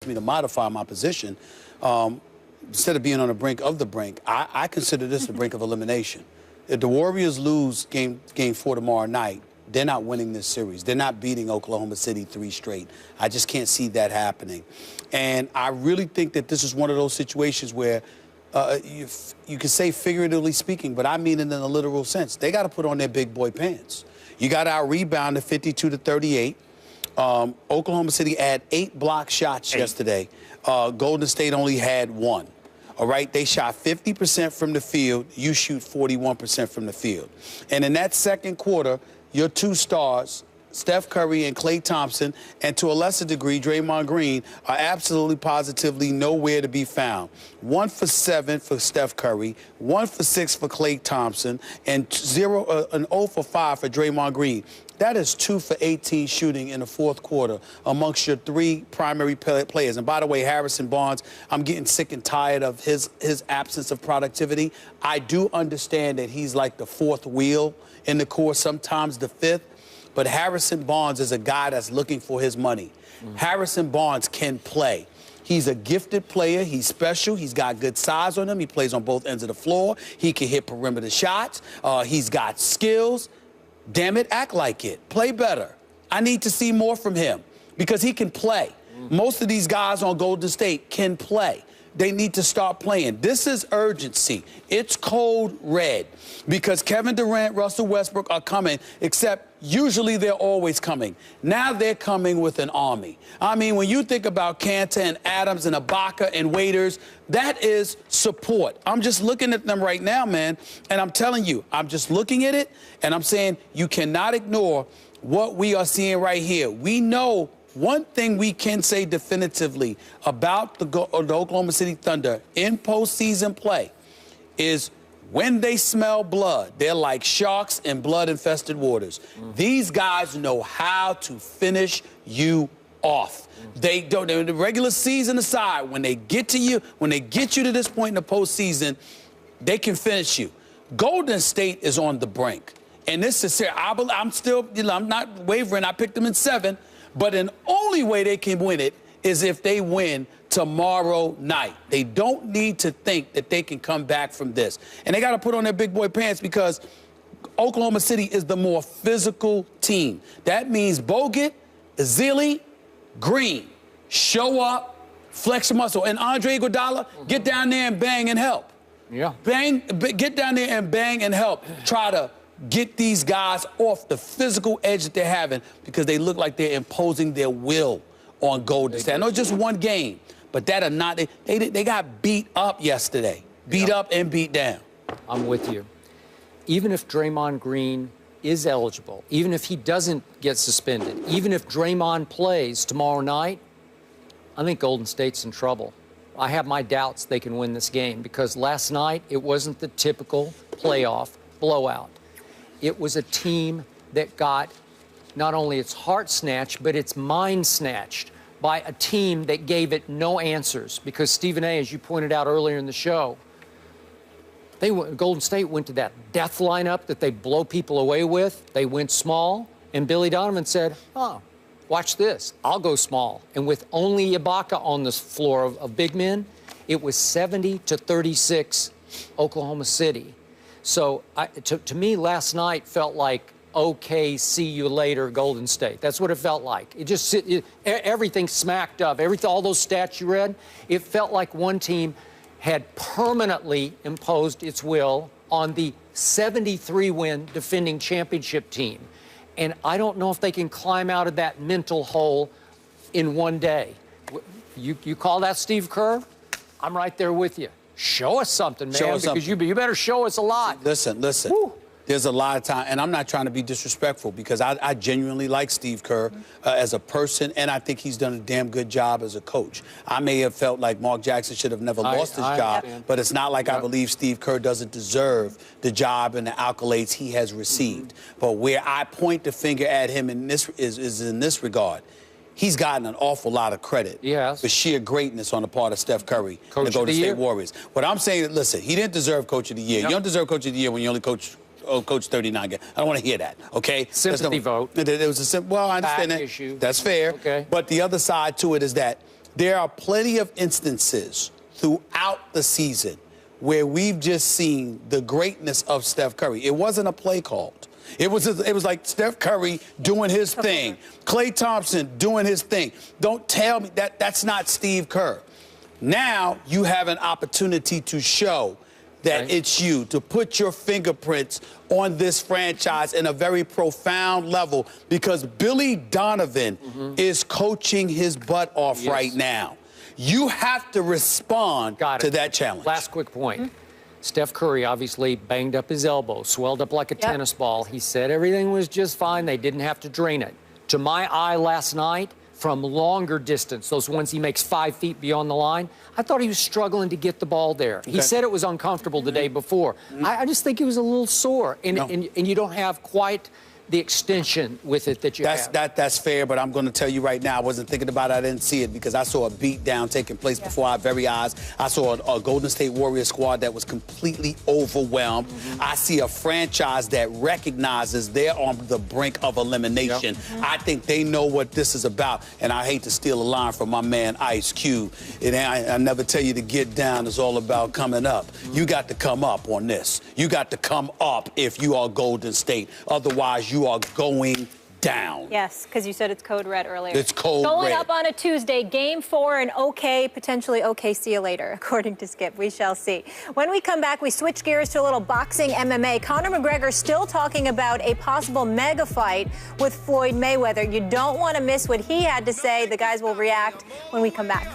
me to modify my position. Instead of being on the brink of the brink, I consider this the brink of elimination. If the Warriors lose game 4 tomorrow night, they're not winning this series. They're not beating Oklahoma City 3 straight. I just can't see that happening. And I really think that this is one of those situations where you could say figuratively speaking, but I mean it in a literal sense. They got to put on their big boy pants. You got out rebounded 52-38. Oklahoma City had 8 block shots yesterday. Golden State only had 1. All right, they shot 50% from the field. You shoot 41% from the field. And in that second quarter, your 2 stars, Steph Curry and Klay Thompson, and to a lesser degree, Draymond Green, are absolutely positively nowhere to be found. 1 for 7 for Steph Curry, 1 for 6 for Klay Thompson, and an 0 for 5 for Draymond Green. That is 2 for 18 shooting in the fourth quarter amongst your 3 primary players. And by the way, Harrison Barnes, I'm getting sick and tired of his absence of productivity. I do understand that he's like the 4th wheel in the course, sometimes the 5th. But Harrison Barnes is a guy that's looking for his money. Harrison Barnes can play. He's a gifted player. He's special. He's got good size on him. He plays on both ends of the floor. He can hit perimeter shots. He's got skills. Damn it, act like it. Play better. I need to see more from him because he can play. Most of these guys on Golden State can play. They need to start playing. This is urgency. It's code red because Kevin Durant, Russell Westbrook are coming, except usually they're always coming. Now they're coming with an army. I mean, when you think about Kanter and Adams and Ibaka and Waiters, that is support. I'm just looking at them right now, man, and I'm telling you, I'm just looking at it, and I'm saying you cannot ignore what we are seeing right here. We know one thing we can say definitively about the Oklahoma City Thunder in postseason play is when they smell blood, they're like sharks in blood-infested waters. These guys know how to finish you off. They don't. The regular season aside, when they get to you, when they get you to this point in the postseason, they can finish you. Golden State is on the brink, and this is here. I'm still, I'm not wavering. I picked them in 7. But the only way they can win it is if they win tomorrow night. They don't need to think that they can come back from this. And they got to put on their big boy pants because Oklahoma City is the more physical team. That means Bogut, Ezeli, Green, show up, flex your muscle. And Andre Iguodala, get down there and bang and help. Yeah. Get down there and bang and help. Try to get these guys off the physical edge that they're having because they look like they're imposing their will on Golden State. I know it's just one game, but that are not. They got beat up yesterday. Beat up and beat down. I'm with you. Even if Draymond Green is eligible, even if he doesn't get suspended, even if Draymond plays tomorrow night, I think Golden State's in trouble. I have my doubts they can win this game because last night it wasn't the typical playoff blowout. It was a team that got not only its heart snatched, but its mind snatched by a team that gave it no answers. Because Stephen A., as you pointed out earlier in the show, Golden State went to that death lineup that they blow people away with. They went small, and Billy Donovan said, oh, watch this. I'll go small. And with only Ibaka on the floor of big men, it was 70-36 Oklahoma City. So to me, last night felt like, okay, see you later, Golden State. That's what it felt like. It just everything smacked up. All those stats you read, it felt like one team had permanently imposed its will on the 73-win defending championship team. And I don't know if they can climb out of that mental hole in one day. You call that Steve Kerr? I'm right there with you. Show us something, man, because you better show us a lot. Listen. Woo. There's a lot of time, and I'm not trying to be disrespectful because I genuinely like Steve Kerr as a person, and I think he's done a damn good job as a coach. I may have felt like Mark Jackson should have never lost his job, but it's not like I believe Steve Kerr doesn't deserve the job and the accolades he has received. But where I point the finger at him in this is in this regard. He's gotten an awful lot of credit for sheer greatness on the part of Steph Curry and the Golden State Warriors. What I'm saying, listen, he didn't deserve Coach of the Year. You don't deserve Coach of the Year when you only coach 39 games. I don't want to hear that, okay? Sympathy vote. It was a well, I understand that. Issue. That's fair. Okay. But the other side to it is that There are plenty of instances throughout the season where we've just seen the greatness of Steph Curry. It wasn't a play called. It was like Steph Curry doing his thing, Klay Thompson doing his thing. Don't tell me that's not Steve Kerr. Now you have an opportunity to show that it's you, to put your fingerprints on this franchise in a very profound level, because Billy Donovan is coaching his butt off right now. You have to respond to that challenge. Last quick point. Steph Curry obviously banged up his elbow, swelled up like a tennis ball. He said everything was just fine. They didn't have to drain it. To my eye last night, from longer distance, those ones he makes 5 feet beyond the line, I thought he was struggling to get the ball there. He said it was uncomfortable the day before. I just think he was a little sore, and you don't have quite the extension with it that you have. That's fair, but I'm going to tell you right now, I wasn't thinking about it. I didn't see it because I saw a beat down taking place before our very eyes. I saw a Golden State Warriors squad that was completely overwhelmed. I see a franchise that recognizes they're on the brink of elimination. I think they know what this is about, and I hate to steal a line from my man Ice Cube. I never tell you to get down. It's all about coming up. You got to come up on this. You got to come up if you are Golden State. Otherwise, you are going down. Yes, because you said it's code red earlier. It's code Going red. up on a Tuesday, game 4, and potentially okay, see you later, according to Skip. We shall see. When we come back, we switch gears to a little boxing MMA. Conor McGregor still talking about a possible mega fight with Floyd Mayweather. You don't want to miss what he had to say. The guys will react when we come back.